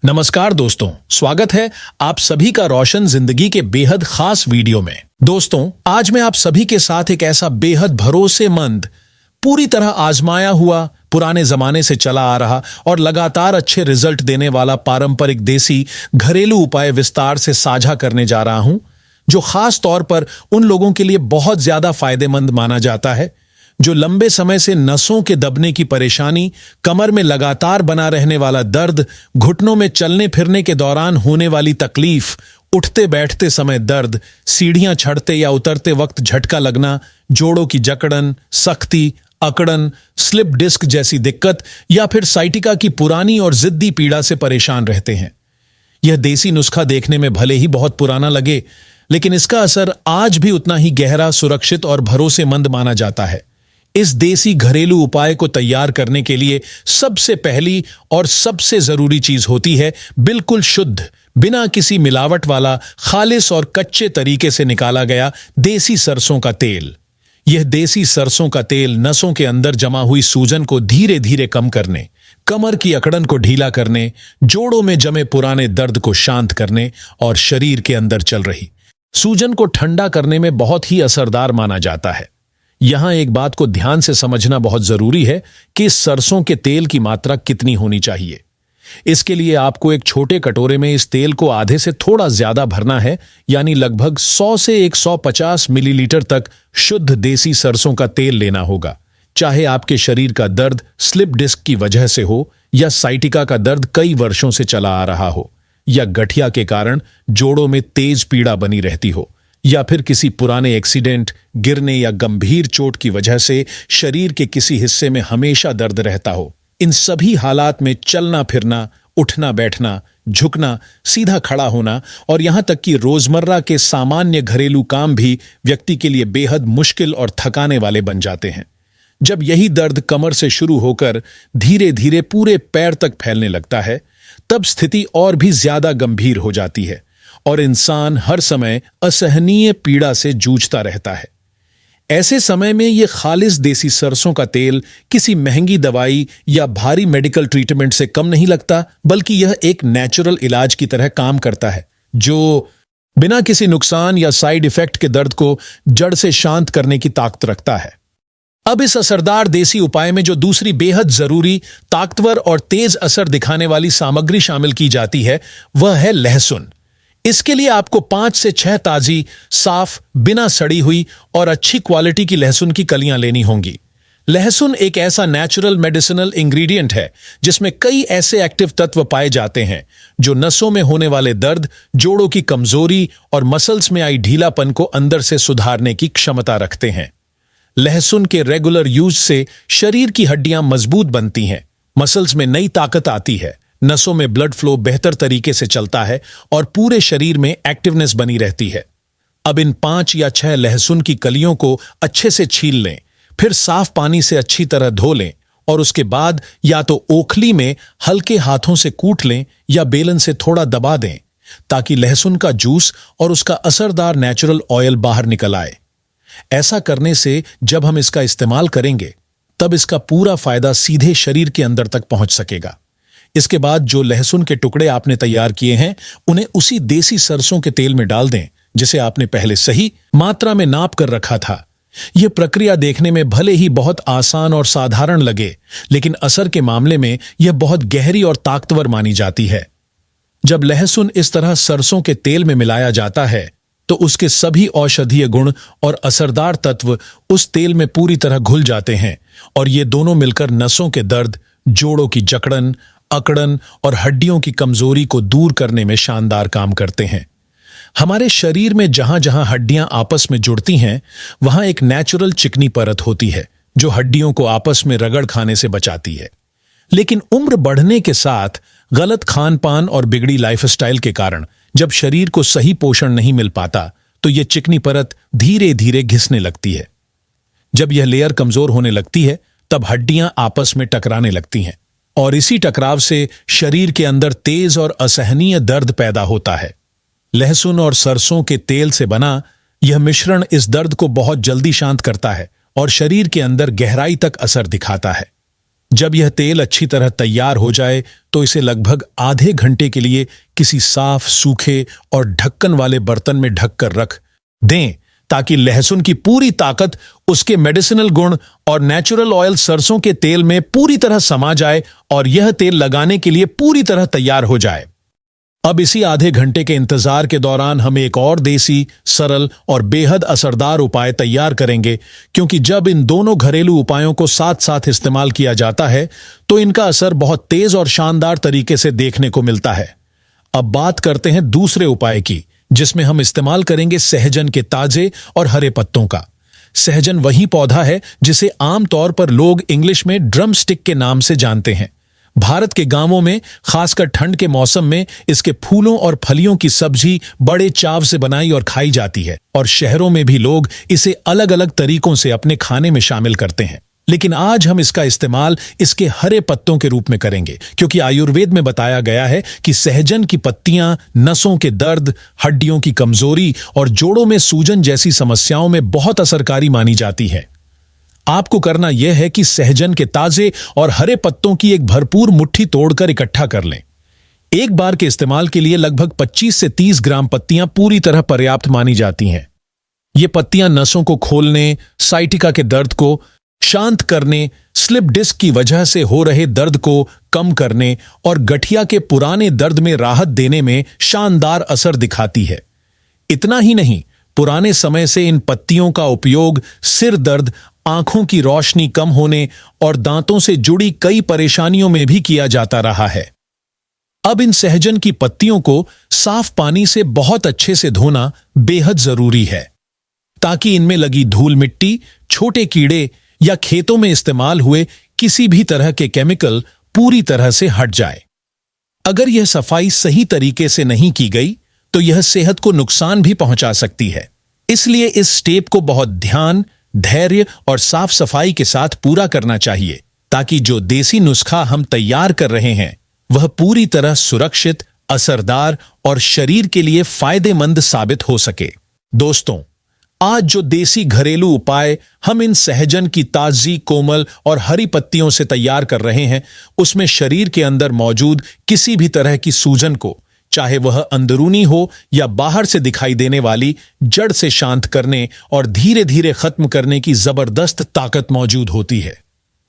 नमस्कार दोस्तों, स्वागत है आप सभी का रोशन जिंदगी के बेहद खास वीडियो में। दोस्तों, आज मैं आप सभी के साथ एक ऐसा बेहद भरोसेमंद, पूरी तरह आजमाया हुआ, पुराने जमाने से चला आ रहा और लगातार अच्छे रिजल्ट देने वाला पारंपरिक देसी घरेलू उपाय विस्तार से साझा करने जा रहा हूं, जो खास तौर पर उन लोगों के लिए बहुत ज्यादा फायदेमंद माना जाता है जो लंबे समय से नसों के दबने की परेशानी, कमर में लगातार बना रहने वाला दर्द, घुटनों में चलने फिरने के दौरान होने वाली तकलीफ, उठते बैठते समय दर्द, सीढ़ियां चढ़ते या उतरते वक्त झटका लगना, जोड़ों की जकड़न, सख्ती, अकड़न, स्लिप डिस्क जैसी दिक्कत या फिर साइटिका की पुरानी और जिद्दी पीड़ा से परेशान रहते हैं। यह देसी नुस्खा देखने में भले ही बहुत पुराना लगे, लेकिन इसका असर आज भी उतना ही गहरा, सुरक्षित और भरोसेमंद माना जाता है। इस देसी घरेलू उपाय को तैयार करने के लिए सबसे पहली और सबसे जरूरी चीज होती है बिल्कुल शुद्ध, बिना किसी मिलावट वाला, खालिस और कच्चे तरीके से निकाला गया देसी सरसों का तेल। यह देसी सरसों का तेल नसों के अंदर जमा हुई सूजन को धीरे धीरे कम करने, कमर की अकड़न को ढीला करने, जोड़ों में जमे पुराने दर्द को शांत करने और शरीर के अंदर चल रही सूजन को ठंडा करने में बहुत ही असरदार माना जाता है। यहां एक बात को ध्यान से समझना बहुत जरूरी है कि इस सरसों के तेल की मात्रा कितनी होनी चाहिए। इसके लिए आपको एक छोटे कटोरे में इस तेल को आधे से थोड़ा ज्यादा भरना है, यानी लगभग 100 से 150 मिलीलीटर तक शुद्ध देसी सरसों का तेल लेना होगा। चाहे आपके शरीर का दर्द स्लिप डिस्क की वजह से हो, या साइटिका का दर्द कई वर्षों से चला आ रहा हो, या गठिया के कारण जोड़ों में तेज पीड़ा बनी रहती हो, या फिर किसी पुराने एक्सीडेंट, गिरने या गंभीर चोट की वजह से शरीर के किसी हिस्से में हमेशा दर्द रहता हो। इन सभी हालात में चलना फिरना, उठना बैठना, झुकना, सीधा खड़ा होना और यहां तक कि रोजमर्रा के सामान्य घरेलू काम भी व्यक्ति के लिए बेहद मुश्किल और थकाने वाले बन जाते हैं। जब यही दर्द कमर से शुरू होकर धीरे धीरे पूरे पैर तक फैलने लगता है, तब स्थिति और भी ज्यादा गंभीर हो जाती है और इंसान हर समय असहनीय पीड़ा से जूझता रहता है। ऐसे समय में यह खालिस देसी सरसों का तेल किसी महंगी दवाई या भारी मेडिकल ट्रीटमेंट से कम नहीं लगता, बल्कि यह एक नेचुरल इलाज की तरह काम करता है, जो बिना किसी नुकसान या साइड इफेक्ट के दर्द को जड़ से शांत करने की ताकत रखता है। अब इस असरदार देसी उपाय में जो दूसरी बेहद जरूरी, ताकतवर और तेज असर दिखाने वाली सामग्री शामिल की जाती है, वह है लहसुन। इसके लिए आपको 5 से 6 ताजी, साफ, बिना सड़ी हुई और अच्छी क्वालिटी की लहसुन की कलियां लेनी होंगी। लहसुन एक ऐसा नेचुरल मेडिसिनल इंग्रेडिएंट है जिसमें कई ऐसे एक्टिव तत्व पाए जाते हैं जो नसों में होने वाले दर्द, जोड़ों की कमजोरी और मसल्स में आई ढीलापन को अंदर से सुधारने की क्षमता रखते हैं। लहसुन के रेगुलर यूज से शरीर की हड्डियां मजबूत बनती हैं, मसल्स में नई ताकत आती है, नसों में ब्लड फ्लो बेहतर तरीके से चलता है और पूरे शरीर में एक्टिवनेस बनी रहती है। अब इन 5 या 6 लहसुन की कलियों को अच्छे से छील लें, फिर साफ पानी से अच्छी तरह धो लें और उसके बाद या तो ओखली में हल्के हाथों से कूट लें या बेलन से थोड़ा दबा दें, ताकि लहसुन का जूस और उसका असरदार नेचुरल ऑयल बाहर निकल आए। ऐसा करने से जब हम इसका इस्तेमाल करेंगे, तब इसका पूरा फायदा सीधे शरीर के अंदर तक पहुंच सकेगा। इसके बाद जो लहसुन के टुकड़े आपने तैयार किए हैं, उन्हें उसी देसी सरसों के तेल में डाल दें जिसे आपने पहले सही मात्रा में नाप कर रखा था। यह प्रक्रिया देखने में भले ही बहुत आसान और साधारण लगे, लेकिन असर के मामले में यह बहुत गहरी और ताकतवर मानी जाती है। जब लहसुन इस तरह सरसों के तेल में मिलाया जाता है, तो उसके सभी औषधीय गुण और असरदार तत्व उस तेल में पूरी तरह घुल जाते हैं और ये दोनों मिलकर नसों के दर्द, जोड़ों की जकड़न, अकड़न और हड्डियों की कमजोरी को दूर करने में शानदार काम करते हैं। हमारे शरीर में जहां जहां हड्डियां आपस में जुड़ती हैं, वहां एक नेचुरल चिकनी परत होती है जो हड्डियों को आपस में रगड़ खाने से बचाती है। लेकिन उम्र बढ़ने के साथ गलत खान पान और बिगड़ी लाइफस्टाइल के कारण जब शरीर को सही पोषण नहीं मिल पाता, तो यह चिकनी परत धीरे धीरे घिसने लगती है। जब यह लेयर कमजोर होने लगती है, तब हड्डियां आपस में टकराने लगती हैं और इसी टकराव से शरीर के अंदर तेज और असहनीय दर्द पैदा होता है। लहसुन और सरसों के तेल से बना यह मिश्रण इस दर्द को बहुत जल्दी शांत करता है और शरीर के अंदर गहराई तक असर दिखाता है। जब यह तेल अच्छी तरह तैयार हो जाए तो इसे लगभग आधे घंटे के लिए किसी साफ, सूखे और ढक्कन वाले बर्तन में ढककर रख दें ताकि लहसुन की पूरी ताकत उसके मेडिसिनल गुण और नेचुरल ऑयल सरसों के तेल में पूरी तरह समा जाए और यह तेल लगाने के लिए पूरी तरह तैयार हो जाए। अब इसी आधे घंटे के इंतजार के दौरान हम एक और देसी, सरल और बेहद असरदार उपाय तैयार करेंगे, क्योंकि जब इन दोनों घरेलू उपायों को साथ साथ इस्तेमाल किया जाता है तो इनका असर बहुत तेज और शानदार तरीके से देखने को मिलता है। अब बात करते हैं दूसरे उपाय की, जिसमें हम इस्तेमाल करेंगे सहजन के ताजे और हरे पत्तों का। सहजन वही पौधा है जिसे आमतौर पर लोग इंग्लिश में ड्रम स्टिक के नाम से जानते हैं। भारत के गांवों में खासकर ठंड के मौसम में इसके फूलों और फलियों की सब्जी बड़े चाव से बनाई और खाई जाती है, और शहरों में भी लोग इसे अलग अलग तरीकों से अपने खाने में शामिल करते हैं। लेकिन आज हम इसका इस्तेमाल इसके हरे पत्तों के रूप में करेंगे, क्योंकि आयुर्वेद में बताया गया है कि सहजन की पत्तियां नसों के दर्द, हड्डियों की कमजोरी और जोड़ों में सूजन जैसी समस्याओं में बहुत असरकारी मानी जाती है। आपको करना यह है कि सहजन के ताजे और हरे पत्तों की एक भरपूर मुट्ठी तोड़कर इकट्ठा कर लें। एक बार के इस्तेमाल के लिए लगभग 25 से 30 ग्राम पत्तियां पूरी तरह पर्याप्त मानी जाती हैं। ये पत्तियां नसों को खोलने, साइटिका के दर्द को शांत करने, स्लिप डिस्क की वजह से हो रहे दर्द को कम करने और गठिया के पुराने दर्द में राहत देने में शानदार असर दिखाती है। इतना ही नहीं, पुराने समय से इन पत्तियों का उपयोग सिर दर्द, आंखों की रोशनी कम होने और दांतों से जुड़ी कई परेशानियों में भी किया जाता रहा है। अब इन सहजन की पत्तियों को साफ पानी से बहुत अच्छे से धोना बेहद जरूरी है, ताकि इनमें लगी धूल मिट्टी, छोटे कीड़े या खेतों में इस्तेमाल हुए किसी भी तरह के केमिकल पूरी तरह से हट जाए। अगर यह सफाई सही तरीके से नहीं की गई तो यह सेहत को नुकसान भी पहुंचा सकती है। इसलिए इस स्टेप को बहुत ध्यान, धैर्य और साफ सफाई के साथ पूरा करना चाहिए, ताकि जो देसी नुस्खा हम तैयार कर रहे हैं वह पूरी तरह सुरक्षित, असरदार और शरीर के लिए फायदेमंद साबित हो सके। दोस्तों, आज जो देसी घरेलू उपाय हम इन सहजन की ताजी, कोमल और हरी पत्तियों से तैयार कर रहे हैं, उसमें शरीर के अंदर मौजूद किसी भी तरह की सूजन को, चाहे वह अंदरूनी हो या बाहर से दिखाई देने वाली, जड़ से शांत करने और धीरे धीरे खत्म करने की जबरदस्त ताकत मौजूद होती है।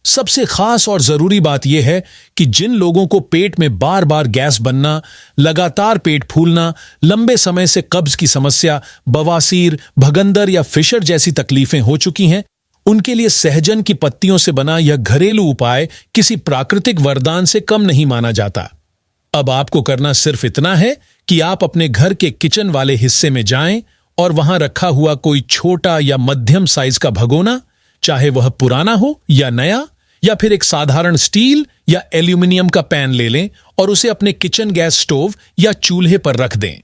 सबसे खास और जरूरी बात यह है कि जिन लोगों को पेट में बार बार गैस बनना, लगातार पेट फूलना, लंबे समय से कब्ज की समस्या, बवासीर, भगंदर या फिशर जैसी तकलीफें हो चुकी हैं, उनके लिए सहजन की पत्तियों से बना यह घरेलू उपाय किसी प्राकृतिक वरदान से कम नहीं माना जाता। अब आपको करना सिर्फ इतना है कि आप अपने घर के किचन वाले हिस्से में जाएं और वहां रखा हुआ कोई छोटा या मध्यम साइज का भगोना, चाहे वह पुराना हो या नया, या फिर एक साधारण स्टील या एल्यूमिनियम का पैन ले लें और उसे अपने किचन गैस स्टोव या चूल्हे पर रख दें।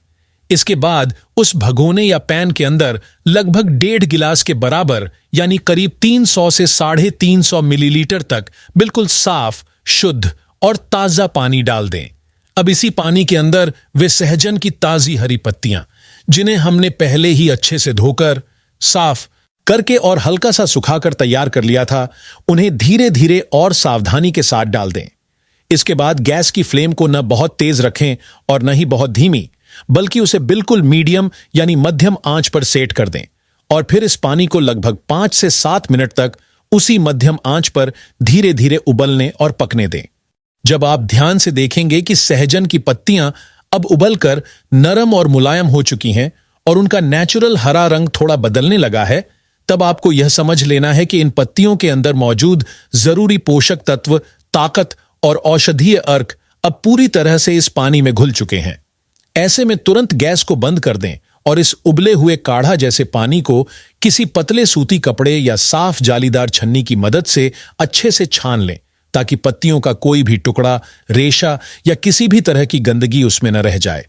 इसके बाद उस भगोने या पैन के अंदर लगभग 1.5 गिलास के बराबर, यानी करीब 300 से 350 मिलीलीटर तक बिल्कुल साफ, शुद्ध और ताजा पानी डाल दें। अब इसी पानी के अंदर वे सहजन की ताजी हरी पत्तियां, जिन्हें हमने पहले ही अच्छे से धोकर, साफ करके और हल्का सा सुखाकर तैयार कर लिया था, उन्हें धीरे धीरे और सावधानी के साथ डाल दें। इसके बाद गैस की फ्लेम को न बहुत तेज रखें और न ही बहुत धीमी, बल्कि उसे बिल्कुल मीडियम यानी मध्यम आंच पर सेट कर दें और फिर इस पानी को लगभग 5 से 7 मिनट तक उसी मध्यम आंच पर धीरे धीरे उबलने और पकने दें। जब आप ध्यान से देखेंगे कि सहजन की पत्तियां अब उबलकर नरम और मुलायम हो चुकी हैं और उनका नेचुरल हरा रंग थोड़ा बदलने लगा है, तब आपको यह समझ लेना है कि इन पत्तियों के अंदर मौजूद जरूरी पोषक तत्व, ताकत और औषधीय अर्क अब पूरी तरह से इस पानी में घुल चुके हैं। ऐसे में तुरंत गैस को बंद कर दें और इस उबले हुए काढ़ा जैसे पानी को किसी पतले सूती कपड़े या साफ जालीदार छन्नी की मदद से अच्छे से छान लें, ताकि पत्तियों का कोई भी टुकड़ा, रेशा या किसी भी तरह की गंदगी उसमें न रह जाए।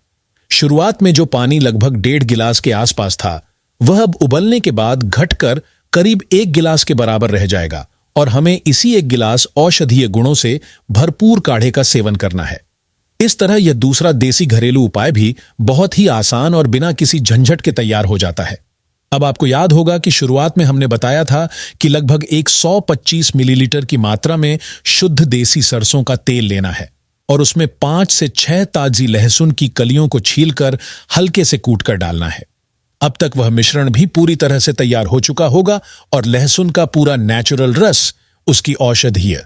शुरुआत में जो पानी लगभग 1.5 गिलास के आसपास था, वह अब उबलने के बाद घटकर करीब 1 गिलास के बराबर रह जाएगा और हमें इसी 1 गिलास औषधीय गुणों से भरपूर काढ़े का सेवन करना है। इस तरह यह दूसरा देसी घरेलू उपाय भी बहुत ही आसान और बिना किसी झंझट के तैयार हो जाता है। अब आपको याद होगा कि शुरुआत में हमने बताया था कि लगभग 125 मिलीलीटर की मात्रा में शुद्ध देसी सरसों का तेल लेना है और उसमें 5 से 6 ताजी लहसुन की कलियों को छीलकर हल्के से कूटकर डालना है। अब तक वह मिश्रण भी पूरी तरह से तैयार हो चुका होगा और लहसुन का पूरा नेचुरल रस, उसकी औषधीय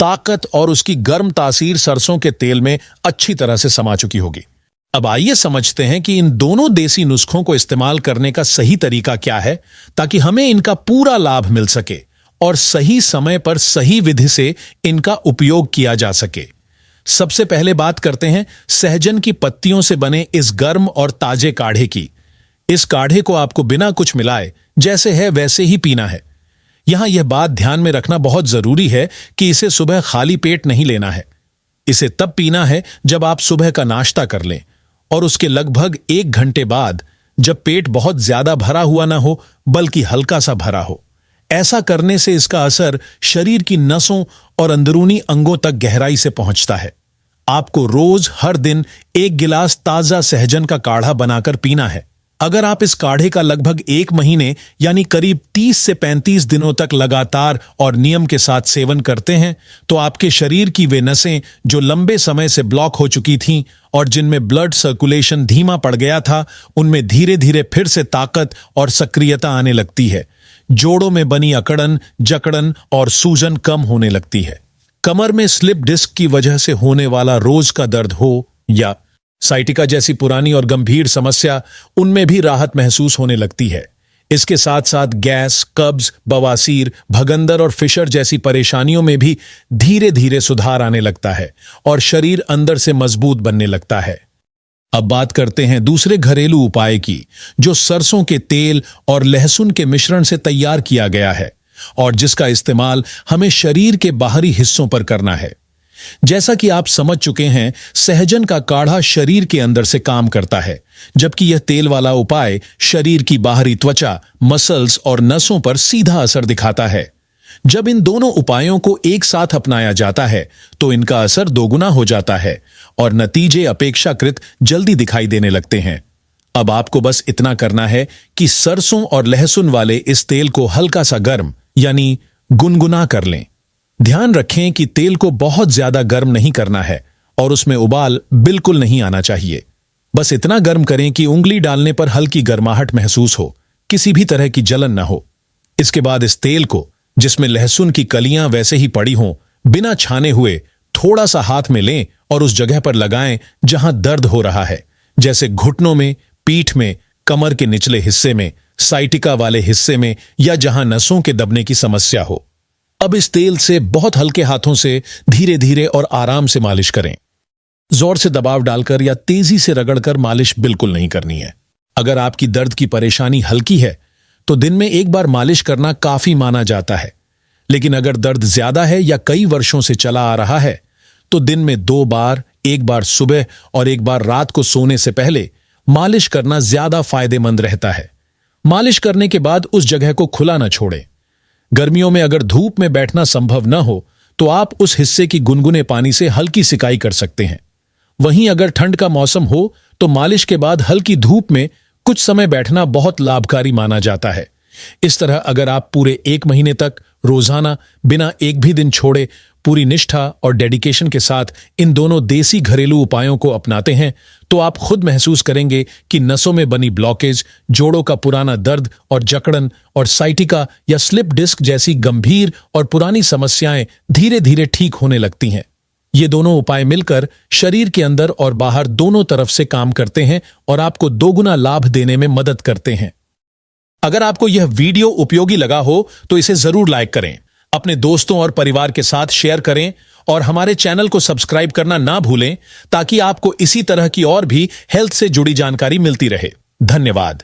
ताकत और उसकी गर्म तासीर सरसों के तेल में अच्छी तरह से समा चुकी होगी। अब आइए समझते हैं कि इन दोनों देसी नुस्खों को इस्तेमाल करने का सही तरीका क्या है ताकि हमें इनका पूरा लाभ मिल सके और सही समय पर सही विधि से इनका उपयोग किया जा सके। सबसे पहले बात करते हैं सहजन की पत्तियों से बने इस गर्म और ताजे काढ़े की। इस काढ़े को आपको बिना कुछ मिलाए जैसे है वैसे ही पीना है। यहां यह बात ध्यान में रखना बहुत जरूरी है कि इसे सुबह खाली पेट नहीं लेना है। इसे तब पीना है जब आप सुबह का नाश्ता कर लें और उसके लगभग 1 घंटे बाद, जब पेट बहुत ज्यादा भरा हुआ ना हो बल्कि हल्का सा भरा हो। ऐसा करने से इसका असर शरीर की नसों और अंदरूनी अंगों तक गहराई से पहुंचता है। आपको रोज हर दिन 1 गिलास ताजा सहजन का काढ़ा बनाकर पीना है। अगर आप इस काढ़े का लगभग 1 महीने यानी करीब 30 से 35 दिनों तक लगातार और नियम के साथ सेवन करते हैं तो आपके शरीर की वे नसें जो लंबे समय से ब्लॉक हो चुकी थीं और जिनमें ब्लड सर्कुलेशन धीमा पड़ गया था, उनमें धीरे धीरे फिर से ताकत और सक्रियता आने लगती है। जोड़ों में बनी अकड़न, जकड़न और सूजन कम होने लगती है। कमर में स्लिप डिस्क की वजह से होने वाला रोज का दर्द हो या साइटिका जैसी पुरानी और गंभीर समस्या, उनमें भी राहत महसूस होने लगती है। इसके साथ साथ गैस, कब्ज, बवासीर, भगंदर और फिशर जैसी परेशानियों में भी धीरे धीरे सुधार आने लगता है और शरीर अंदर से मजबूत बनने लगता है। अब बात करते हैं दूसरे घरेलू उपाय की, जो सरसों के तेल और लहसुन के मिश्रण से तैयार किया गया है और जिसका इस्तेमाल हमें शरीर के बाहरी हिस्सों पर करना है। जैसा कि आप समझ चुके हैं, सहजन का काढ़ा शरीर के अंदर से काम करता है, जबकि यह तेल वाला उपाय शरीर की बाहरी त्वचा, मसल्स और नसों पर सीधा असर दिखाता है। जब इन दोनों उपायों को एक साथ अपनाया जाता है तो इनका असर दोगुना हो जाता है और नतीजे अपेक्षाकृत जल्दी दिखाई देने लगते हैं। अब आपको बस इतना करना है कि सरसों और लहसुन वाले इस तेल को हल्का सा गर्म यानी गुनगुना कर लें। ध्यान रखें कि तेल को बहुत ज्यादा गर्म नहीं करना है और उसमें उबाल बिल्कुल नहीं आना चाहिए। बस इतना गर्म करें कि उंगली डालने पर हल्की गर्माहट महसूस हो, किसी भी तरह की जलन न हो। इसके बाद इस तेल को, जिसमें लहसुन की कलियां वैसे ही पड़ी हों, बिना छाने हुए थोड़ा सा हाथ में लें और उस जगह पर लगाएं जहां दर्द हो रहा है, जैसे घुटनों में, पीठ में, कमर के निचले हिस्से में, साइटिका वाले हिस्से में या जहां नसों के दबने की समस्या हो। अब इस तेल से बहुत हल्के हाथों से धीरे धीरे और आराम से मालिश करें। जोर से दबाव डालकर या तेजी से रगड़कर मालिश बिल्कुल नहीं करनी है। अगर आपकी दर्द की परेशानी हल्की है तो दिन में 1 बार मालिश करना काफी माना जाता है, लेकिन अगर दर्द ज्यादा है या कई वर्षों से चला आ रहा है तो दिन में 2 बार, 1 बार सुबह और 1 बार रात को सोने से पहले मालिश करना ज्यादा फायदेमंद रहता है। मालिश करने के बाद उस जगह को खुला न छोड़ें। गर्मियों में अगर धूप में बैठना संभव न हो तो आप उस हिस्से की गुनगुने पानी से हल्की सिकाई कर सकते हैं। वहीं अगर ठंड का मौसम हो तो मालिश के बाद हल्की धूप में कुछ समय बैठना बहुत लाभकारी माना जाता है। इस तरह अगर आप पूरे 1 महीने तक रोजाना बिना एक भी दिन छोड़े पूरी निष्ठा और डेडिकेशन के साथ इन दोनों देसी घरेलू उपायों को अपनाते हैं तो आप खुद महसूस करेंगे कि नसों में बनी ब्लॉकेज, जोड़ों का पुराना दर्द और जकड़न और साइटिका या स्लिप डिस्क जैसी गंभीर और पुरानी समस्याएं धीरे धीरे ठीक होने लगती हैं। ये दोनों उपाय मिलकर शरीर के अंदर और बाहर दोनों तरफ से काम करते हैं और आपको दोगुना लाभ देने में मदद करते हैं। अगर आपको यह वीडियो उपयोगी लगा हो तो इसे जरूर लाइक करें, अपने दोस्तों और परिवार के साथ शेयर करें और हमारे चैनल को सब्सक्राइब करना ना भूलें ताकि आपको इसी तरह की और भी हेल्थ से जुड़ी जानकारी मिलती रहे। धन्यवाद।